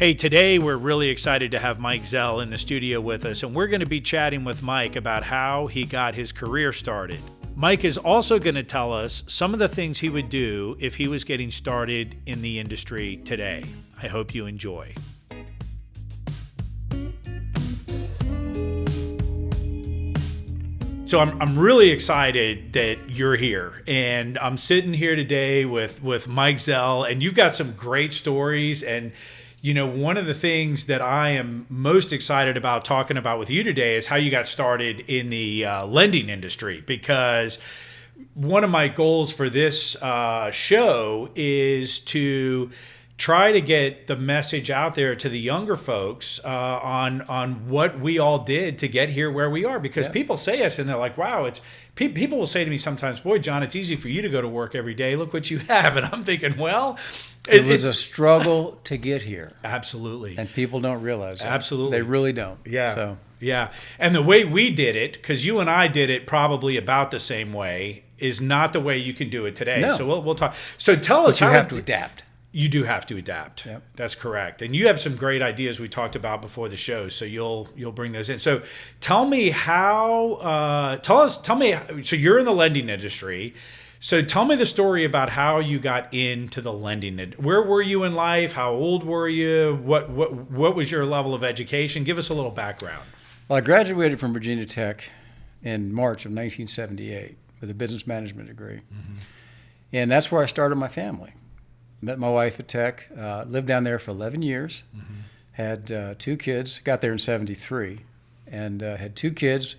Hey, today we're really excited to have Mike Zell in the studio with us, and we're going to be chatting with Mike about how he got his career started. Mike is also going to tell us some of the things he would do if he was getting started in the industry today. I hope you enjoy. So I'm really excited that you're here, and I'm sitting here today with Mike Zell, and you've got some great stories. And you know, one of the things that I am most excited about talking about with you today is how you got started in the lending industry, because one of my goals for this show is to try to get the message out there to the younger folks on what we all did to get here where we are. Because people say us and they're like, wow, people will say to me sometimes, boy, John, it's easy for you to go to work every day. Look what you have. And I'm thinking, well, it was a struggle to get here. Absolutely. And people don't realize that. Absolutely. They really don't. Yeah. So. Yeah. And the way we did it, because you and I did it probably about the same way, is not the way you can do it today. No. So we'll talk. So tell us how you have to to adapt. You do have to adapt. Yep. That's correct. And you have some great ideas we talked about before the show, so you'll bring those in. So tell me how so you're in the lending industry. So tell me the story about how you got into the lending. Where were you in life? How old were you? What was your level of education? Give us a little background. Well, I graduated from Virginia Tech in March of 1978 with a business management degree. Mm-hmm. And that's where I started my family. Met my wife at Tech, lived down there for 11 years, mm-hmm. had 2 kids, got there in 73, and had 2 kids.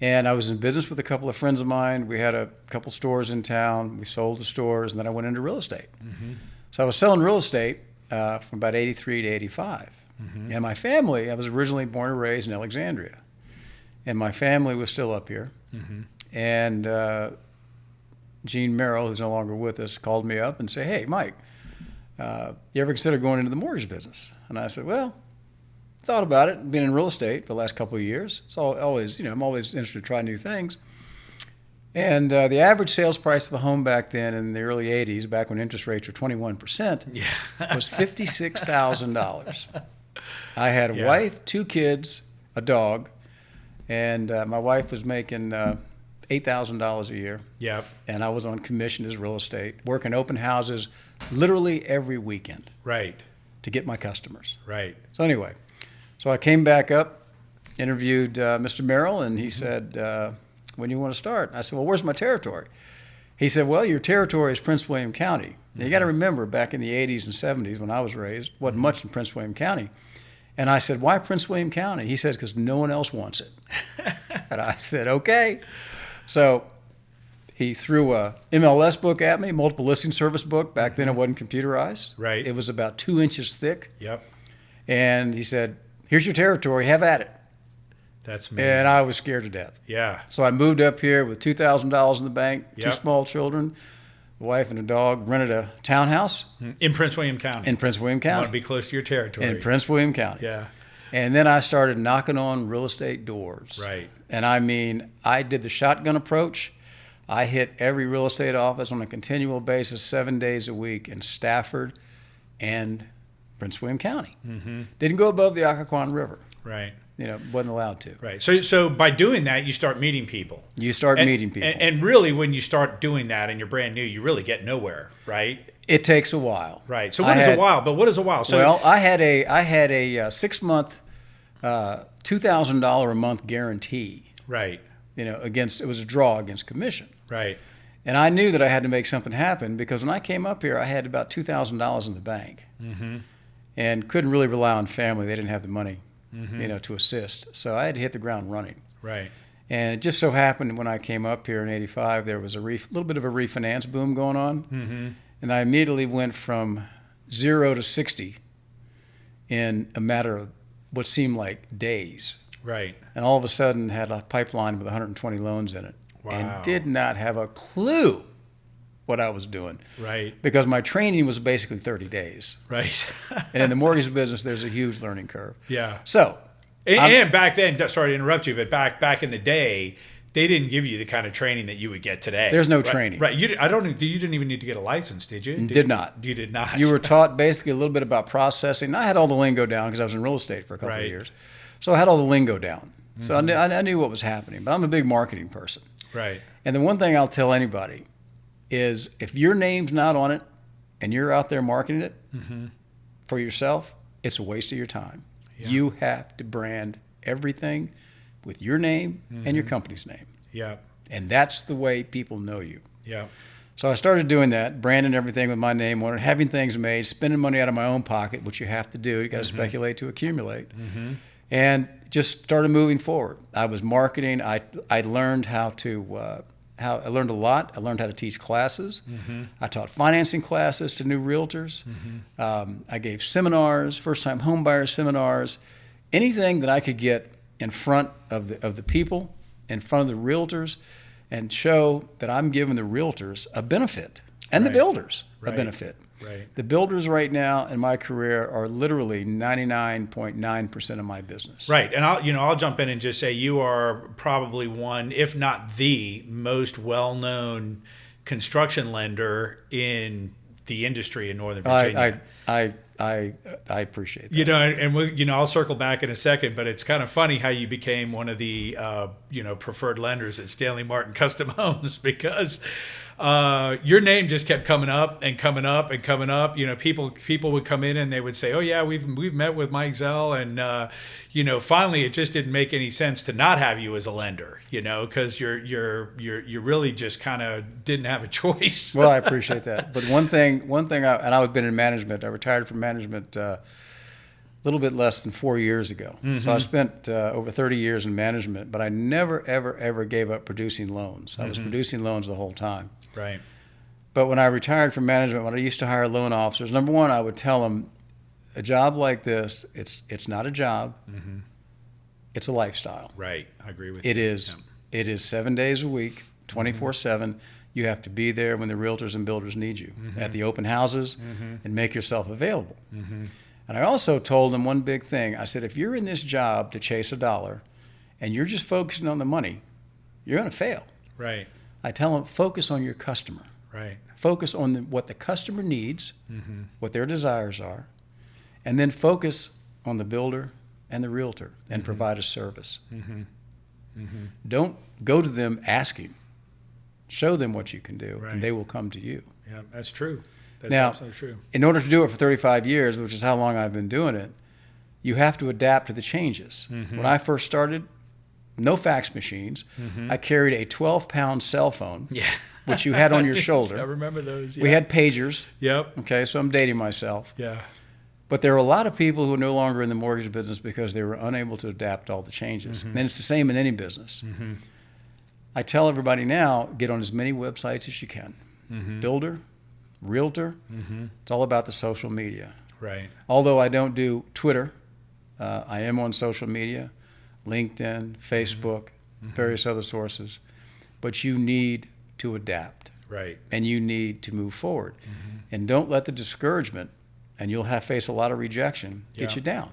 And I was in business with a couple of friends of mine. We had a couple stores in town. We sold the stores, and then I went into real estate. Mm-hmm. So I was selling real estate from about 83 to 85. Mm-hmm. And my family, I was originally born and raised in Alexandria. And my family was still up here. Mm-hmm. And Gene Merrill, who's no longer with us, called me up and said, hey, Mike, you ever consider going into the mortgage business? And I said, well, thought about it. Been in real estate for the last couple of years. So always, I'm always interested to try new things. And the average sales price of a home back then in the early 80s, back when interest rates were 21%, was $56,000. I had a wife, 2 kids, a dog, and my wife was making $8,000 a year. Yep. And I was on commission as real estate, working open houses literally every weekend. Right. To get my customers. Right. So anyway, so I came back up, interviewed Mr. Merrill, and he said, when do you want to start? I said, well, where's my territory? He said, well, your territory is Prince William County. Now, you got to remember, back in the 80s and 70s when I was raised, wasn't much in Prince William County. And I said, why Prince William County? He says, because no one else wants it. And I said, okay. So he threw a MLS book at me, multiple listing service book. Back then it wasn't computerized. Right. It was about 2 inches thick. Yep. And he said, here's your territory, have at it. That's amazing. And I was scared to death. Yeah. So I moved up here with $2,000 in the bank, Yep. 2 small children, a wife and a dog, rented a townhouse. In Prince William County. In Prince William You County. want to be close to your territory. In Prince William County. Yeah. And then I started knocking on real estate doors. Right. And I mean, I did the shotgun approach. I hit every real estate office on a continual basis 7 days a week in Stafford and Prince William County. Mm-hmm. Didn't go above the Occoquan River. Right. Wasn't allowed to. Right. So by doing that, you start meeting people. You start meeting people. And really, when you start doing that and you're brand new, you really get nowhere, right? It takes a while. Right. So what is a while? But what is a while? So, well, I had a 6-month, $2,000 a month guarantee. Right. It was a draw against commission. Right. And I knew that I had to make something happen because when I came up here, I had about $2,000 in the bank, mm-hmm. and couldn't really rely on family. They didn't have the money, mm-hmm. To assist. So I had to hit the ground running. Right. And it just so happened when I came up here in '85, there was a little bit of a refinance boom going on, mm-hmm. and I immediately went from 0 to 60 in a matter of what seemed like days. Right. And all of a sudden had a pipeline with 120 loans in it. Wow. And did not have a clue what I was doing. Right. Because my training was basically 30 days. Right. And in the mortgage business, there's a huge learning curve. Yeah. So. And back then, sorry to interrupt you, but back in the day, they didn't give you the kind of training that you would get today. There's no right? training. Right. You didn't even need to get a license, did you? Did not. You did not. You were taught basically a little bit about processing. I had all the lingo down because I was in real estate for a couple of years. So I had all the lingo down. So I knew what was happening, but I'm a big marketing person. Right. And the one thing I'll tell anybody is if your name's not on it and you're out there marketing it for yourself, it's a waste of your time. Yeah. You have to brand everything with your name and your company's name. Yeah. And that's the way people know you. Yeah. So I started doing that, branding everything with my name on it, having things made, spending money out of my own pocket, which you have to do. You got to speculate to accumulate. And just started moving forward. I was marketing. I learned I learned a lot. I learned how to teach classes. I taught financing classes to new realtors. I gave seminars, first-time homebuyer seminars, anything that I could get in front of the people, in front of the realtors, and show that I'm giving the realtors a benefit and the builders a benefit. Right. The builders right now in my career are literally 99.9% of my business. Right. And I'll jump in and just say you are probably one, if not the most well-known construction lender in the industry in Northern Virginia. I appreciate that. And I'll circle back in a second, but it's kind of funny how you became one of the preferred lenders at Stanley Martin Custom Homes because your name just kept coming up and coming up and coming up. People would come in and they would say, "Oh yeah, we've met with Mike Zell," and finally it just didn't make any sense to not have you as a lender, because you're really just kind of didn't have a choice. Well, I appreciate that. But one thing, I've been in management. I retired from management a little bit less than 4 years ago. So I spent over 30 years in management, but I never, ever, ever gave up producing loans. I was producing loans the whole time. Right. But when I retired from management, when I used to hire loan officers, number one, I would tell them, a job like this, it's not a job. It's a lifestyle. Right. I agree with you. It is. Yeah. It is 7 days a week, 24/7. You have to be there when the realtors and builders need you at the open houses and make yourself available. And I also told them one big thing. I said, if you're in this job to chase a dollar and you're just focusing on the money, you're going to fail. Right. I tell them, focus on your customer. Right. Focus on what the customer needs, what their desires are, and then focus on the builder and the realtor and provide a service. Don't go to them asking. Show them what you can do, and they will come to you. Yeah, that's true. That's now, absolutely true. In order to do it for 35 years, which is how long I've been doing it, you have to adapt to the changes. When I first started, no fax machines. I carried a 12-pound cell phone, which you had on your shoulder. I remember those. Yeah. We had pagers. Yep. Okay, so I'm dating myself. Yeah. But there are a lot of people who are no longer in the mortgage business because they were unable to adapt to all the changes. And it's the same in any business. I tell everybody now, get on as many websites as you can. Builder, realtor, it's all about the social media. Right. Although I don't do Twitter, I am on social media, LinkedIn, Facebook, various other sources. But you need to adapt. Right. And you need to move forward. And don't let the discouragement, and you'll face a lot of rejection, get you down.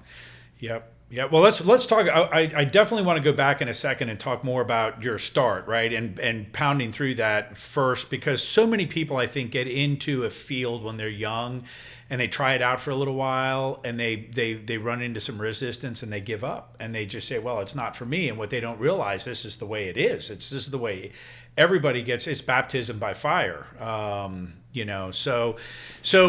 Yep. Yeah. Well, let's talk. I definitely want to go back in a second and talk more about your start, right? And pounding through that first, because so many people, I think, get into a field when they're young and they try it out for a little while and they run into some resistance and they give up and they just say, well, it's not for me. And what they don't realize, this is the way it is. This is the way everybody gets. It's baptism by fire. So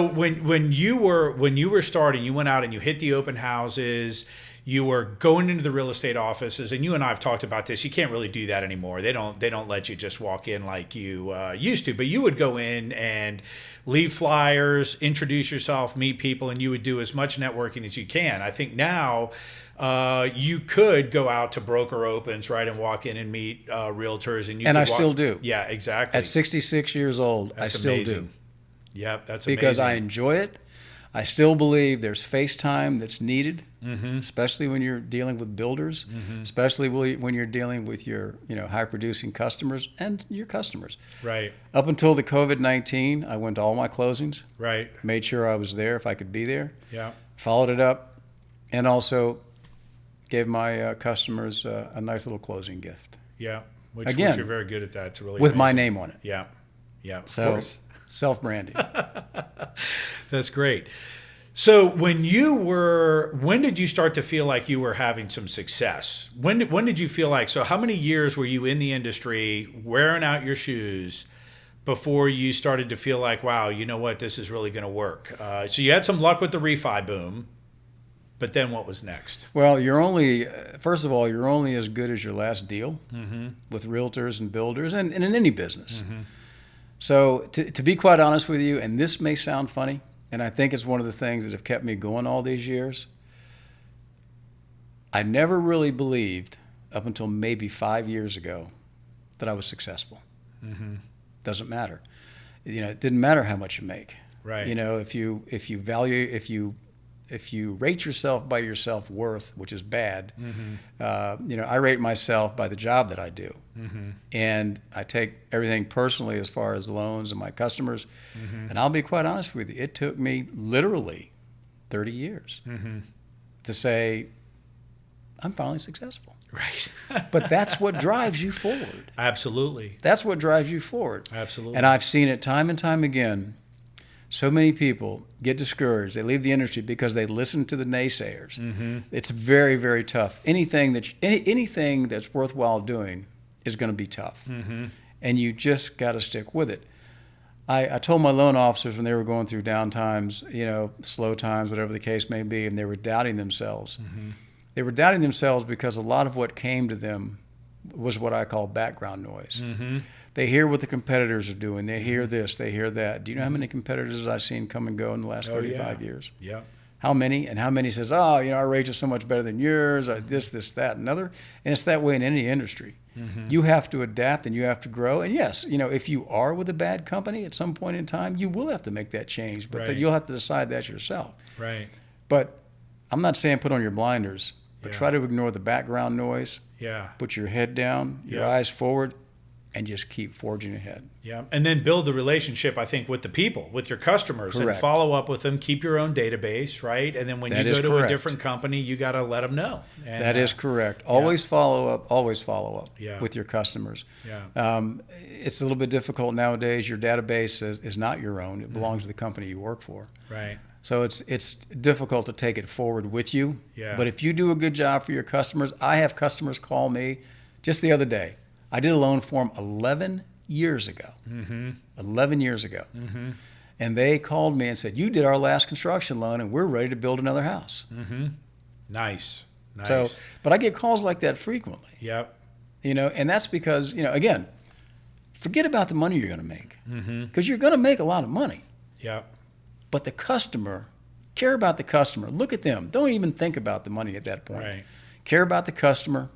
when you were starting, you went out and you hit the open houses. You were going into the real estate offices, and you and I have talked about this. You can't really do that anymore. They don't let you just walk in like you used to. But you would go in and leave flyers, introduce yourself, meet people, and you would do as much networking as you can. I think now you could go out to broker opens, right, and walk in and meet realtors, and I still do. Yeah, exactly. At 66 years old, I still amazing. Do. Yep, that's amazing. Because I enjoy it. I still believe there's face time that's needed, especially when you're dealing with builders, especially when you're dealing with your high producing customers and your customers. Right. Up until the COVID-19, I went to all my closings. Right. Made sure I was there if I could be there. Yeah. Followed it up, and also gave my customers a nice little closing gift. Yeah. Which again, you're very good at that. It's really with my amazing. name on it. Yeah. Yeah. Of So course. self-branding. That's great. So when did you start to feel like you were having some success? When did you feel like, so how many years were you in the industry wearing out your shoes before you started to feel like, wow, you know what, this is really going to work? So you had some luck with the refi boom, but then what was next? Well, first of all, you're only as good as your last deal with realtors and builders and in any business. So to be quite honest with you, and this may sound funny, and I think it's one of the things that have kept me going all these years, I never really believed up until maybe 5 years ago that I was successful. Doesn't matter. It didn't matter how much you make. Right. If you rate yourself by your self-worth, which is bad, I rate myself by the job that I do. And I take everything personally as far as loans and my customers. And I'll be quite honest with you, it took me literally 30 years to say, I'm finally successful. Right. But that's what drives you forward. Absolutely. That's what drives you forward. Absolutely. And I've seen it time and time again. So many people get discouraged. They leave the industry because they listen to the naysayers. It's very, very tough. Anything that's worthwhile doing is going to be tough. And you just got to stick with it. I told my loan officers when they were going through down times, slow times, whatever the case may be, and they were doubting themselves. They were doubting themselves because a lot of what came to them was what I call background noise. They hear what the competitors are doing. They hear this, they hear that. Do you know how many competitors I've seen come and go in the last 35 years? Yeah. How many? And how many says, our rates are so much better than yours, this, that, and other. And it's that way in any industry. You have to adapt and you have to grow. And yes, if you are with a bad company at some point in time, you will have to make that change. But you'll have to decide that yourself. Right. But I'm not saying put on your blinders, but try to ignore the background noise. Yeah. Put your head down, your eyes forward, and just keep forging ahead. Yeah. And then build the relationship, I think, with the people, with your customers. Correct. And follow up with them. Keep your own database, right? And then when you go to a different company, you got to let them know. And, that is correct. Always follow up with your customers. Yeah. It's a little bit difficult nowadays. Your database is not your own. It belongs to the company you work for. Right. So it's difficult to take it forward with you. Yeah. But if you do a good job for your customers, I have customers call me just the other day. I did a loan for them 11 years ago. 11 years ago. And they called me and said, you did our last construction loan and we're ready to build another house. Nice. So, but I get calls like that frequently. Yep. And that's because, again, forget about the money you're going to make. Because you're going to make a lot of money. Yep. But the customer, care about the customer. Look at them. Don't even think about the money at that point. Right. Care about the customer.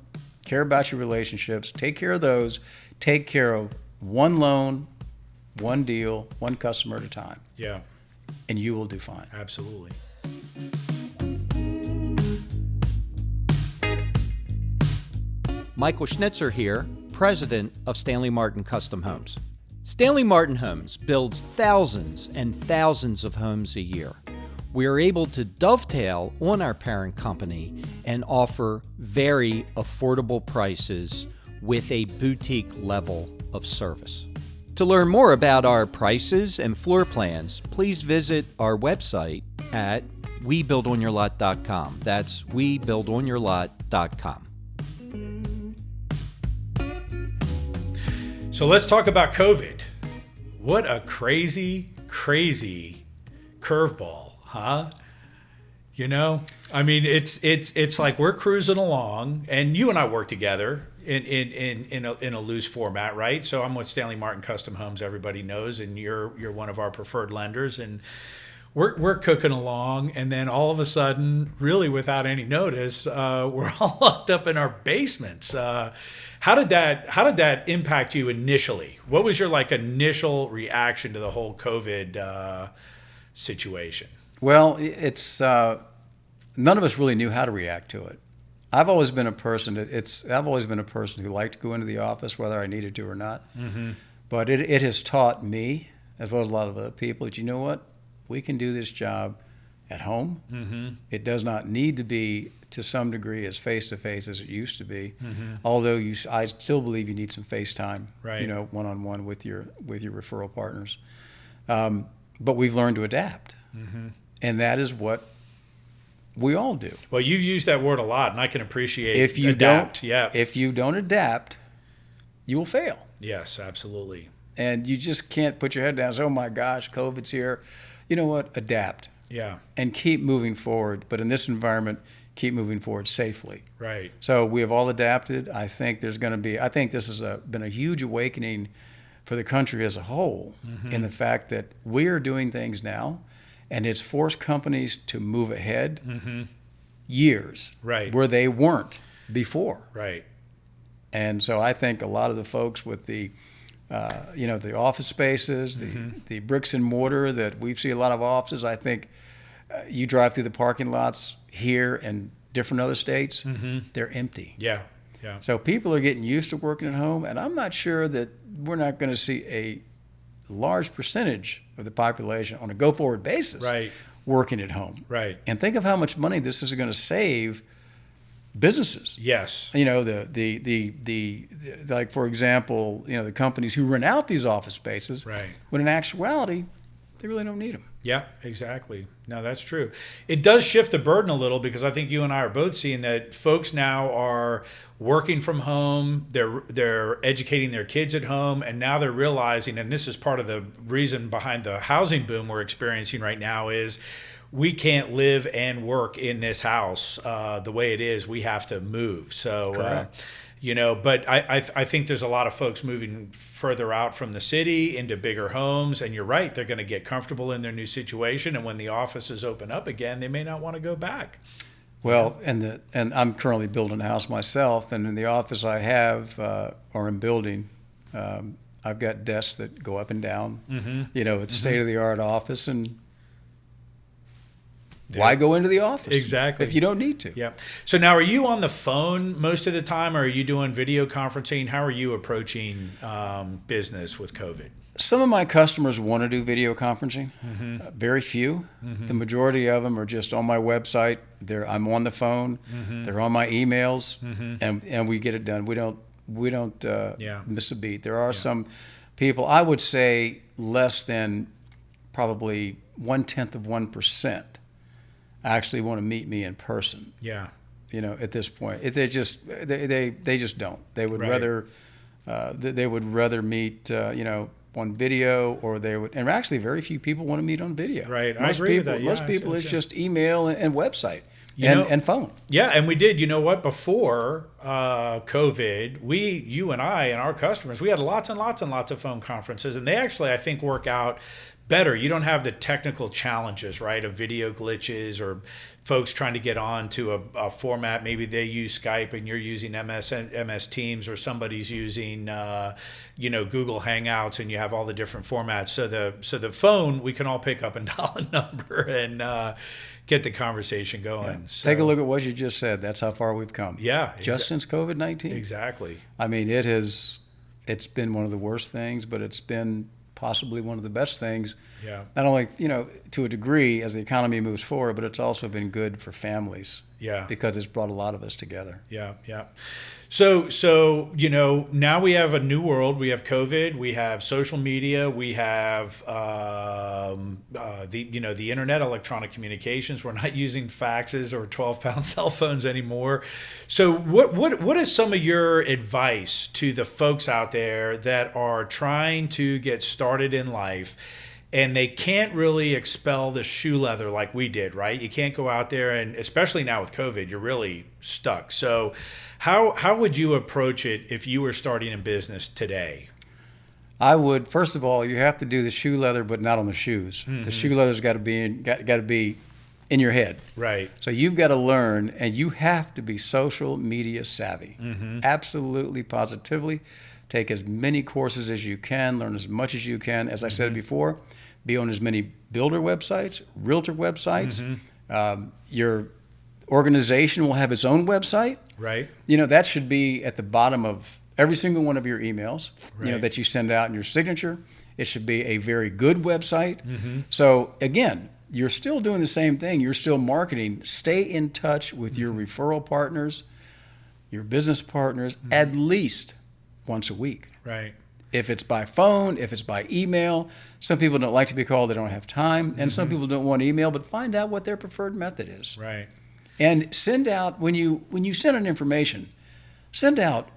Care about your relationships. Take care of those. Take care of one loan, one deal, one customer at a time. Yeah. And you will do fine. Absolutely. Michael Schnitzer here, president of Stanley Martin Custom Homes. Stanley Martin Homes builds thousands and thousands of homes a year. We are able to dovetail on our parent company and offer very affordable prices with a boutique level of service. To learn more about our prices and floor plans, please visit our website at webuildonyourlot.com. That's webuildonyourlot.com. So let's talk about COVID. What a crazy curveball, huh? I mean, it's like we're cruising along, and you and I work together in a loose format, right? So I'm with Stanley Martin Custom Homes, everybody knows, and you're one of our preferred lenders, and we're cooking along, and then all of a sudden, really without any notice, we're all locked up in our basements. How did that impact you initially? What was your initial reaction to the whole COVID situation? Well, it's none of us really knew how to react to it. I've always been a person who liked to go into the office whether I needed to or not. But it has taught me, as well as a lot of other people, that you know what, we can do this job at home. Mm-hmm. It does not need to be to some degree as face-to-face as it used to be. Mm-hmm. Although I still believe you need some FaceTime, Right. one-on-one with your referral partners. But we've learned to adapt. Mm-hmm. And that is what we all do. Well, you've used that word a lot, and I can appreciate If you adapt. don't, Yeah. if you don't adapt, you will fail. Yes, absolutely. And you just can't put your head down and say, oh my gosh, COVID's here. You know what? Adapt Yeah. and keep moving forward. But in this environment, keep moving forward safely. Right. So we have all adapted. I think this has been a huge awakening for the country as a whole in the fact that we are doing things now, and it's forced companies to move ahead years Right. where they weren't before. Right. And so I think a lot of the folks with the office spaces, the bricks and mortar that we see a lot of offices, I think you drive through the parking lots here and different other states, they're empty. Yeah. Yeah. So people are getting used to working at home, and I'm not sure that we're not going to see a large percentage of the population on a go-forward basis Right. working at home. Right. And think of how much money this is going to save businesses. Yes. Like, for example, the companies who rent out these office spaces, Right. when in actuality, they really don't need them. Yeah, exactly. No, that's true. It does shift the burden a little because I think you and I are both seeing that folks now are working from home. They're educating their kids at home, and now they're realizing, and this is part of the reason behind the housing boom we're experiencing right now, is we can't live and work in this house the way it is. We have to move. So, but I think there's a lot of folks moving further out from the city into bigger homes, and you're right, they're going to get comfortable in their new situation, and when the offices open up again, they may not want to go back. And I'm currently building a house myself, and in the office I have, or I'm building, I've got desks that go up and down. It's state-of-the-art office, and why go into the office? Exactly. If you don't need to. Yeah. So now, are you on the phone most of the time, or are you doing video conferencing? How are you approaching business with COVID? Some of my customers want to do video conferencing. Very few. The majority of them are just on my website. I'm on the phone. They're on my emails, and we get it done. We don't miss a beat. There are some people, I would say less than probably 0.1% actually want to meet me in person. Yeah. At this point, they just don't. They would rather meet on video, or they would. And actually, very few people want to meet on video. Right. Most I agree with that. Yeah, most people, it's just email and website and phone. Yeah, and we did. You know what? Before COVID, you and I and our customers, we had lots and lots and lots of phone conferences, and they actually, I think, work out better. You don't have the technical challenges, right, of video glitches or folks trying to get on to a format. Maybe they use Skype and you're using MS Teams, or somebody's using Google Hangouts, and you have all the different formats. So the phone, we can all pick up and dial a number and get the conversation going. Yeah. So, take a look at what you just said. That's how far we've come. Yeah. Just since COVID-19. Exactly. I mean, it's been one of the worst things, but it's been possibly one of the best things. Yeah. Not only, to a degree as the economy moves forward, but it's also been good for families. Yeah. Because it's brought a lot of us together. Yeah. Yeah. So now we have a new world. We have COVID. We have social media. We have the internet, electronic communications. We're not using faxes or 12-pound cell phones anymore. So what is some of your advice to the folks out there that are trying to get started in life, and they can't really expel the shoe leather like we did, right? You can't go out there, and especially now with COVID, you're really stuck. So how would you approach it if you were starting a business today? I would, first of all, you have to do the shoe leather, but not on the shoes. The shoe leather's got to be in your head. Right. So you've got to learn, and you have to be social media savvy. Absolutely, positively. Take as many courses as you can, learn as much as you can. As I said before, be on as many builder websites, realtor websites. Your organization will have its own website. Right. That should be at the bottom of every single one of your emails, Right. That you send out in your signature. It should be a very good website. So again, you're still doing the same thing. You're still marketing. Stay in touch with your referral partners, your business partners, at least once a week. Right. If it's by phone, if it's by email. Some people don't like to be called, they don't have time. And some people don't want email, but find out what their preferred method is. Right. And send out, when you send an information, send out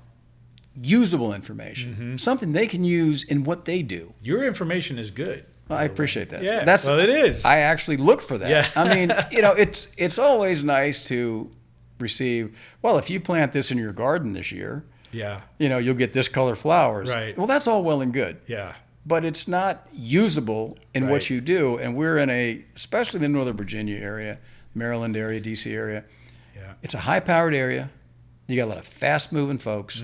usable information, something they can use in what they do. Your information is good. I appreciate that. Yeah, Well, it is. I actually look for that. Yeah. I mean, it's always nice to receive, well, if you plant this in your garden this year, Yeah. you'll get this color flowers. Right. Well, that's all well and good. Yeah. But it's not usable in what Right. you do. And we're in especially the Northern Virginia area, Maryland area, DC area. Yeah. It's a high-powered area. You got a lot of fast-moving folks,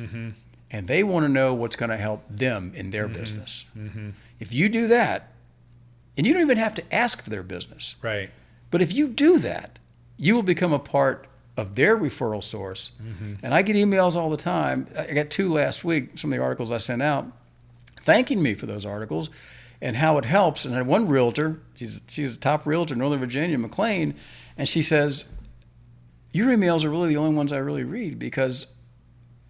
and they want to know what's going to help them in their business. If you do that, and you don't even have to ask for their business, Right. but if you do that, you will become a part of their referral source. And I get emails all the time. I got 2 last week, some of the articles I sent out, thanking me for those articles and how it helps. And I had one realtor, she's a top realtor in Northern Virginia, McLean, and she says, your emails are really the only ones I really read because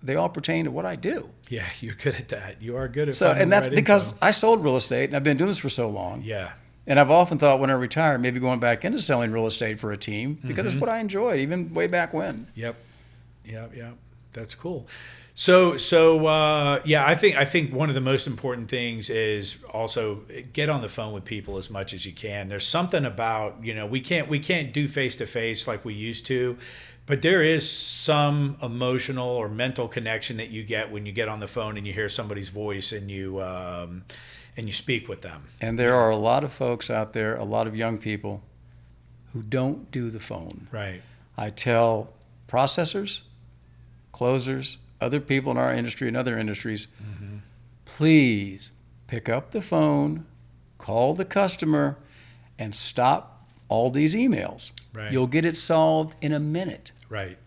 they all pertain to what I do. Yeah, you're good at that. You are good at So, finding and that's the right because info. I sold real estate and I've been doing this for so long. Yeah. And I've often thought when I retire, maybe going back into selling real estate for a team because it's what I enjoyed, even way back when. Yep. That's cool. So yeah, I think one of the most important things is also get on the phone with people as much as you can. There's something about, we can't do face to face like we used to, but there is some emotional or mental connection that you get when you get on the phone and you hear somebody's voice and you speak with them. And there are a lot of folks out there, a lot of young people who don't do the phone. Right. I tell processors, closers, other people in our industry and other industries, please pick up the phone, call the customer, and stop all these emails. Right. You'll get it solved in a minute. Right.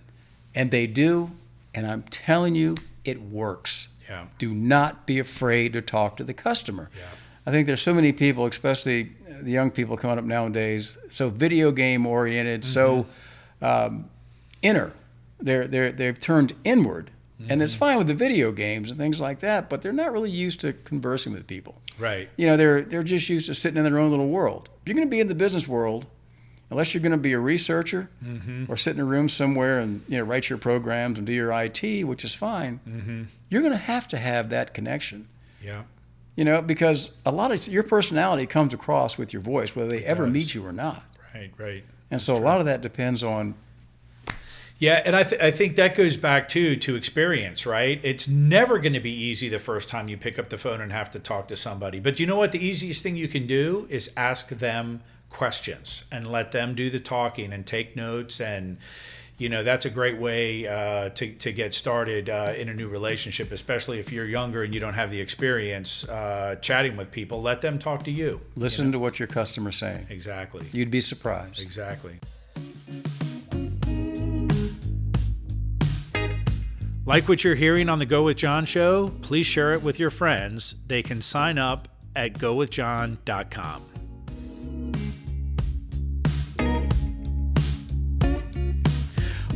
And they do, and I'm telling you, it works. Yeah. Do not be afraid to talk to the customer. Yeah. I think there's so many people, especially the young people coming up nowadays, so video game oriented, so inner. They've turned inward, and it's fine with the video games and things like that, but they're not really used to conversing with people. Right. They're just used to sitting in their own little world. If you're going to be in the business world, unless you're going to be a researcher or sit in a room somewhere and write your programs and do your IT, which is fine, you're going to have that connection. Yeah. Because a lot of your personality comes across with your voice, whether they ever meet you or not. Right. And so a lot of that depends on. Yeah, and I think that goes back to experience, right? It's never going to be easy the first time you pick up the phone and have to talk to somebody. But you know what? The easiest thing you can do is ask them questions and let them do the talking and take notes. And, that's a great way to get started in a new relationship, especially if you're younger and you don't have the experience chatting with people. Let them talk to you. Listen to what your customer's saying. Exactly. You'd be surprised. Exactly. Like what you're hearing on the Go With John show? Please share it with your friends. They can sign up at gowithjohn.com.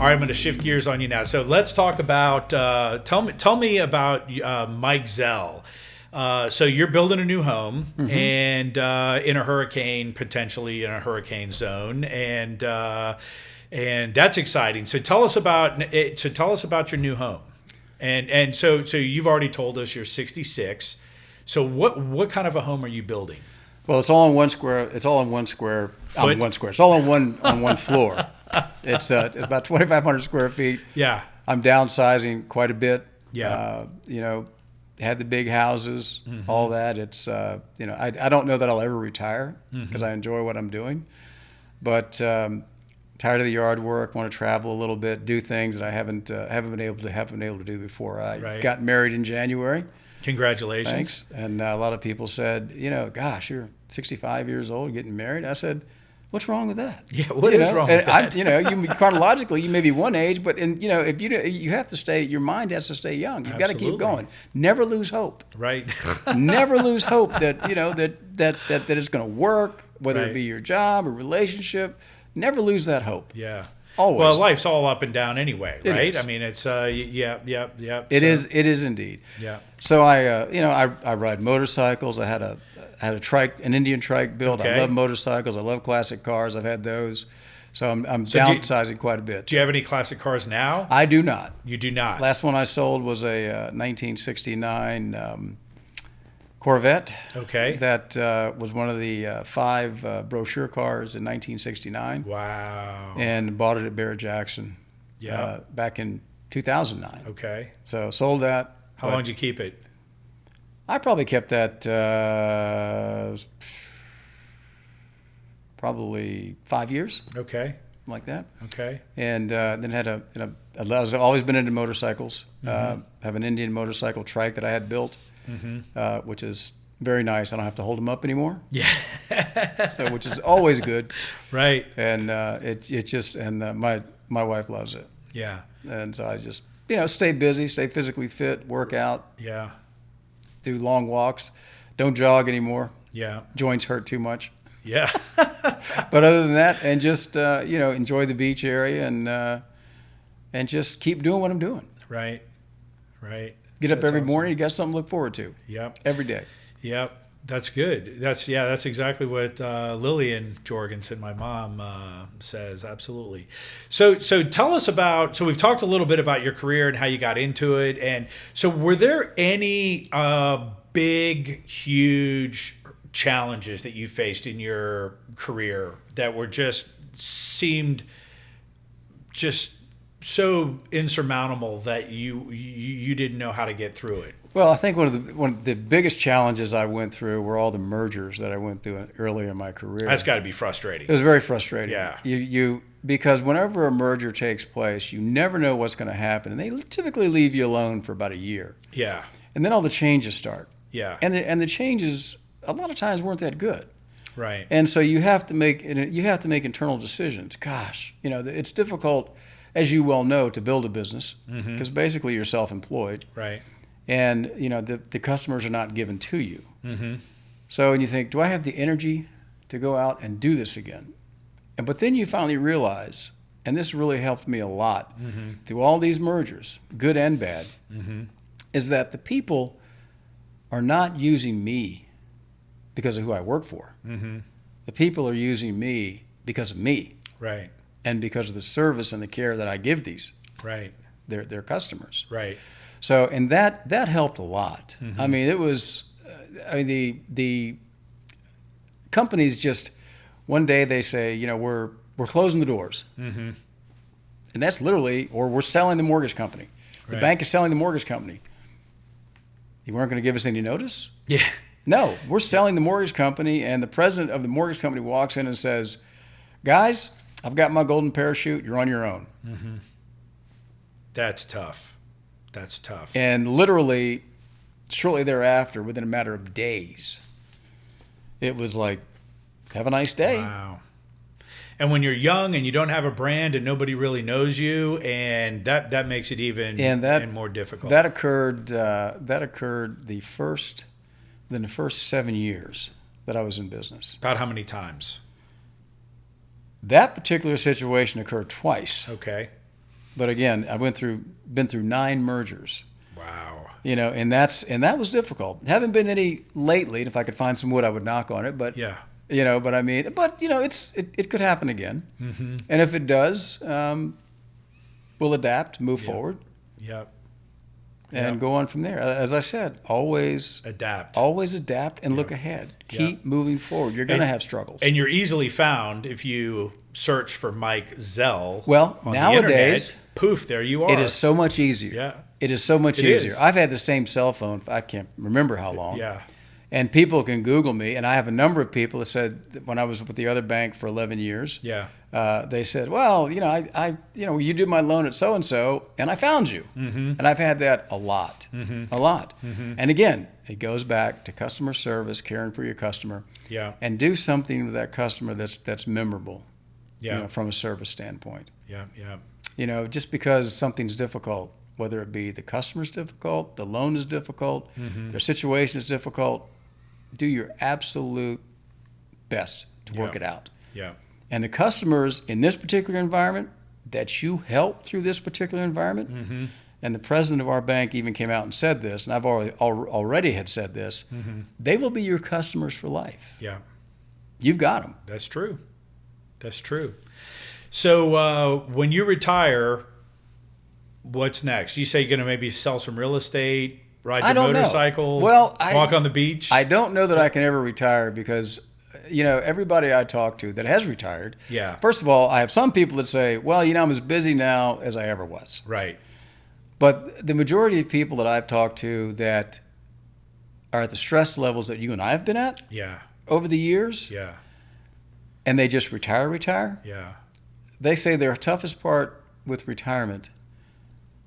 All right, I'm going to shift gears on you now. So let's talk about, tell me about Mike Zell. So you're building a new home and in a hurricane, potentially in a hurricane zone. And that's exciting. So tell us about it. So tell us about your new home. And so you've already told us you're 66. So what kind of a home are you building? Well, it's all on one square. It's all on one square. Foot? On one square. It's all on one floor. It's about 2,500 square feet. Yeah. I'm downsizing quite a bit. Yeah. Had the big houses, all that. It's I don't know that I'll ever retire because I enjoy what I'm doing, but tired of the yard work. Want to travel a little bit, do things that I haven't been able to do before. I got married in January. Congratulations. Thanks. And a lot of people said, gosh, you're 65 years old, getting married. I said, what's wrong with that? Yeah, what is wrong with that? You chronologically, you may be one age, but if you have to stay, your mind has to stay young. You've got to keep going. Never lose hope. Right. Never lose hope that that it's going to work. whether Right. it be your job or relationship. Never lose that hope. Yeah. Always. Well, life's all up and down anyway, It right? is. I mean, it's yeah. It is indeed. Yeah. So I ride motorcycles. I had a trike, an Indian trike built. Okay. I love motorcycles. I love classic cars. I've had those. So I'm So do you- downsizing quite a bit. Do you have any classic cars now? I do not. You do not. Last one I sold was a 1969 Corvette. Okay. That was one of the 5 brochure cars in 1969, Wow. and bought it at Barrett Jackson. Yeah. Back in 2009. Okay. So sold that. How but long did you keep it? I probably kept that probably 5 years, Okay. like that. Okay. And then I've always been into motorcycles. Have an Indian motorcycle trike that I had built, which is very nice. I don't have to hold them up anymore. Yeah. So, which is always good. Right. And my wife loves it. Yeah. And so I just stay busy, stay physically fit, work out, Yeah. do long walks, don't jog anymore. Yeah. Joints hurt too much. Yeah. But other than that, and just enjoy the beach area and just keep doing what I'm doing. Right. Right. Get up That's every awesome. morning. You got something to look forward to Yep. every day. Yep. That's good. That's exactly what Lillian Jorgensen, my mom, says. Absolutely. So tell us about. So we've talked a little bit about your career and how you got into it. And so were there any big, huge challenges that you faced in your career that were seemed so insurmountable that you didn't know how to get through it? Well, I think one of the biggest challenges I went through were all the mergers that I went through earlier in my career. That's got to be frustrating. It was very frustrating. Yeah. Because whenever a merger takes place, you never know what's going to happen, and they typically leave you alone for about a year. Yeah. And then all the changes start. Yeah. And the changes a lot of times weren't that good. Right. And so you have to make internal decisions. Gosh, it's difficult, as you well know, to build a business because basically you're self-employed. Right. And the customers are not given to you. So and you think, do I have the energy to go out and do this again? But then you finally realize, and this really helped me a lot through all these mergers, good and bad, is that the people are not using me because of who I work for. The people are using me because of me. Right. And because of the service and the care that I give Right. their customers. Right. So, and that helped a lot. I mean, it was, the companies just, one day they say, we're closing the doors. And that's literally, or we're selling the mortgage company. The Right. bank is selling the mortgage company. You weren't going to give us any notice? Yeah. No, we're selling the mortgage company, and the president of the mortgage company walks in and says, guys, I've got my golden parachute. You're on your own. That's tough. That's tough. And literally, shortly thereafter, within a matter of days, it was like, have a nice day. Wow. And when you're young and you don't have a brand and nobody really knows you, and that makes it even more difficult. That occurred within the first 7 years that I was in business. About how many times? That particular situation occurred twice. Okay. But again, been through 9 mergers. Wow. And that was difficult. Haven't been any lately. And if I could find some wood, I would knock on it. But Yeah. but it could happen again. And if it does, we'll adapt, move forward, Yep. and go on from there. As I said, always Adapt. and look ahead. Keep moving forward. You're going to have struggles. And you're easily found if you search for Mike Zell. Well, on nowadays, the internet, poof, there you are. it is so much easier. Yeah. It is so much It easier. is. I've had the same cell phone. I can't remember how long. Yeah. And people can Google me, and I have a number of people that said that when I was with the other bank for 11 years, Yeah. they said, well, you did my loan at so-and-so, and I found you. And I've had that a lot. And again, it goes back to customer service, caring for your customer, Yeah. and do something with that customer that's memorable, Yeah. from a service standpoint. Yeah. Yeah. Just because something's difficult, whether it be the customer's difficult, the loan is difficult, their situation is difficult, do your absolute best to work it out. Yeah. And the customers in this particular environment that you help through this particular environment, and the president of our bank even came out and said this, and I've already had said this, they will be your customers for life. Yeah. You've got them. That's true. That's true. So when you retire, what's next? You say you're going to maybe sell some real estate, ride your motorcycle, walk on the beach? I don't know that I can ever retire because, everybody I talk to that has retired, first of all, I have some people that say, well, I'm as busy now as I ever was. Right. But the majority of people that I've talked to that are at the stress levels that you and I have been at over the years, and they just retire, they say their toughest part with retirement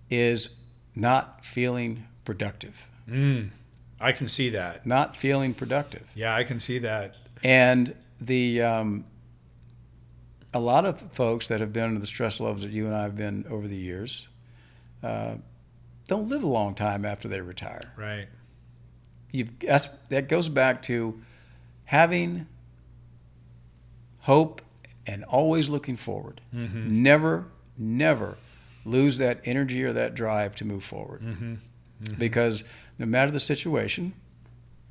is not feeling productive. I can see that. Not feeling productive. Yeah, I can see that. And a lot of folks that have been under the stress levels that you and I have been over the years don't live a long time after they retire. Right. That goes back to having hope and always looking forward. Never lose that energy or that drive to move forward. Because no matter the situation,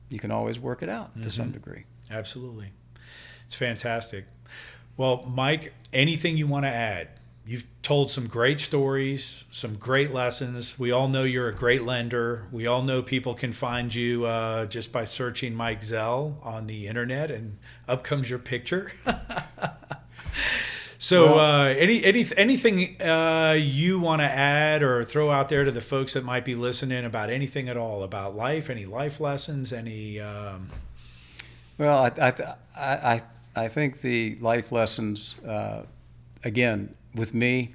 you can always work it out to some degree. Absolutely. It's fantastic. Well, Mike, anything you want to add? You've told some great stories, some great lessons. We all know you're a great lender. We all know people can find you just by searching Mike Zell on the internet, and up comes your picture. So anything you want to add or throw out there to the folks that might be listening about anything at all, about life, any life lessons, any... Well, I think the life lessons, again, with me,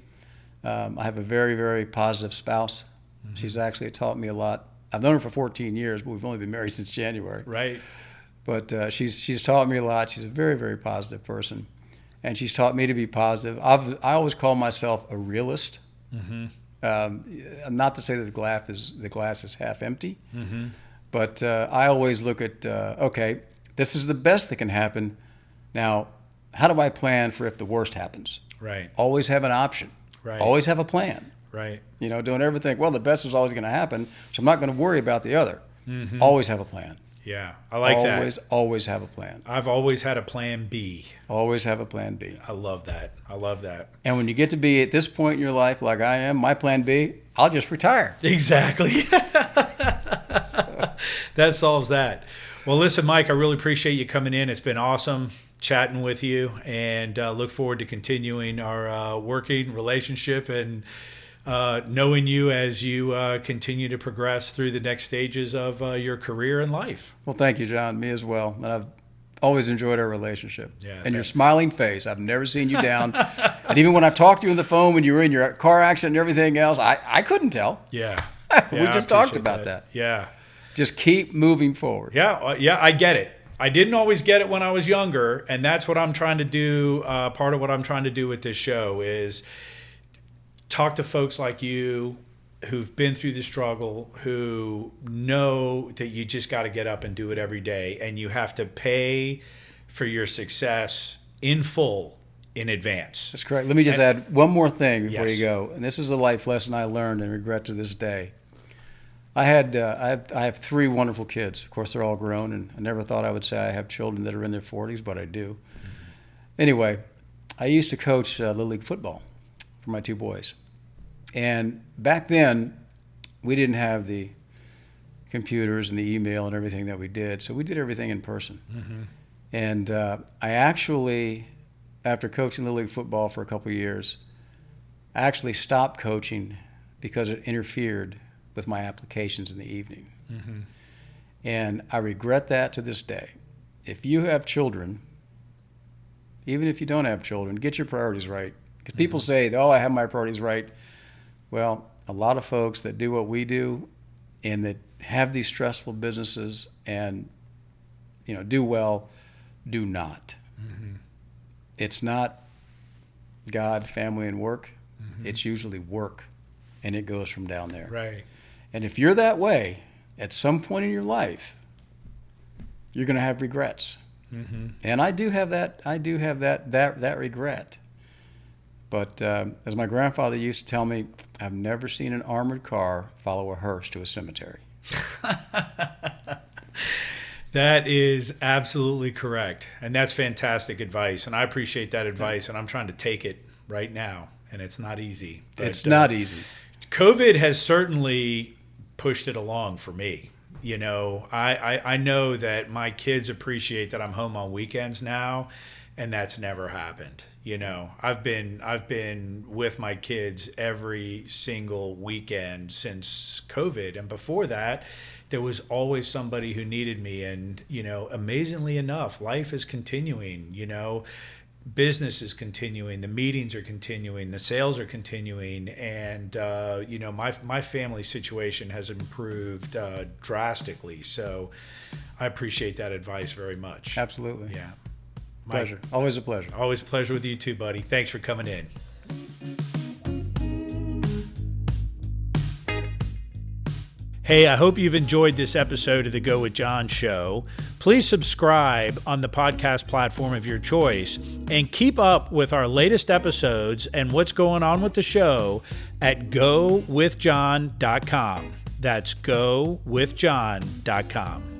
I have a very, very positive spouse. She's actually taught me a lot. I've known her for 14 years, but we've only been married since January. Right. But she's taught me a lot. She's a very, very positive person. And she's taught me to be positive. I always call myself a realist. Not to say that the glass is half empty, but I always look at, okay, this is the best that can happen. Now, how do I plan for if the worst happens? Right. Always have an option. Right. Always have a plan. Right. Don't ever think, well, the best is always going to happen, so I'm not going to worry about the other. Always have a plan. Yeah, I like that. Always have a plan. I've always had a plan B. Always have a plan B. I love that. I love that. And when you get to be at this point in your life like I am, my plan B, I'll just retire. Exactly. That solves that. Well, listen, Mike, I really appreciate you coming in. It's been awesome chatting with you, and look forward to continuing our working relationship and knowing you as you continue to progress through the next stages of your career and life. Well, thank you, John. Me as well. And I've always enjoyed our relationship. Yeah, and your smiling face. I've never seen you down. And even when I talked to you on the phone when you were in your car accident and everything else, I couldn't tell. Yeah. We just talked about that. Yeah. Just keep moving forward. Yeah, I get it. I didn't always get it when I was younger, and that's what I'm trying to do. Part of what I'm trying to do with this show is talk to folks like you who've been through the struggle, who know that you just got to get up and do it every day, and you have to pay for your success in full in advance. That's correct. Let me just add one more thing before you go, and this is a life lesson I learned and regret to this day. I have three wonderful kids. Of course, they're all grown, and I never thought I would say I have children that are in their 40s, but I do. Anyway, I used to coach Little League football for my two boys. And back then, we didn't have the computers and the email and everything that we did, so we did everything in person. And I actually, after coaching Little League football for a couple of years, I actually stopped coaching because it interfered with my applications in the evening. And I regret that to this day. If you have children, even if you don't have children, get your priorities right. Because people say, oh, I have my priorities right. Well, a lot of folks that do what we do and that have these stressful businesses and do well, do not. It's not God, family, and work. It's usually work, and it goes from down there. Right. And if you're that way, at some point in your life, you're going to have regrets. And I do have that regret. But as my grandfather used to tell me, I've never seen an armored car follow a hearse to a cemetery. That is absolutely correct. And that's fantastic advice. And I appreciate that advice. And I'm trying to take it right now. And it's not easy. But, it's not easy. COVID has certainly pushed it along for me. You know, I know that my kids appreciate that I'm home on weekends now. And that's never happened. You know, I've been with my kids every single weekend since COVID. And before that, there was always somebody who needed me. And, you know, amazingly enough, life is continuing, you know, business is continuing, the meetings are continuing, the sales are continuing. And, you know, my family situation has improved drastically. So I appreciate that advice very much. Absolutely. Yeah. Pleasure. Always a pleasure. Always a pleasure with you too, buddy. Thanks for coming in. Hey, I hope you've enjoyed this episode of the Go With John show. Please subscribe on the podcast platform of your choice and keep up with our latest episodes and what's going on with the show at gowithjohn.com. That's gowithjohn.com.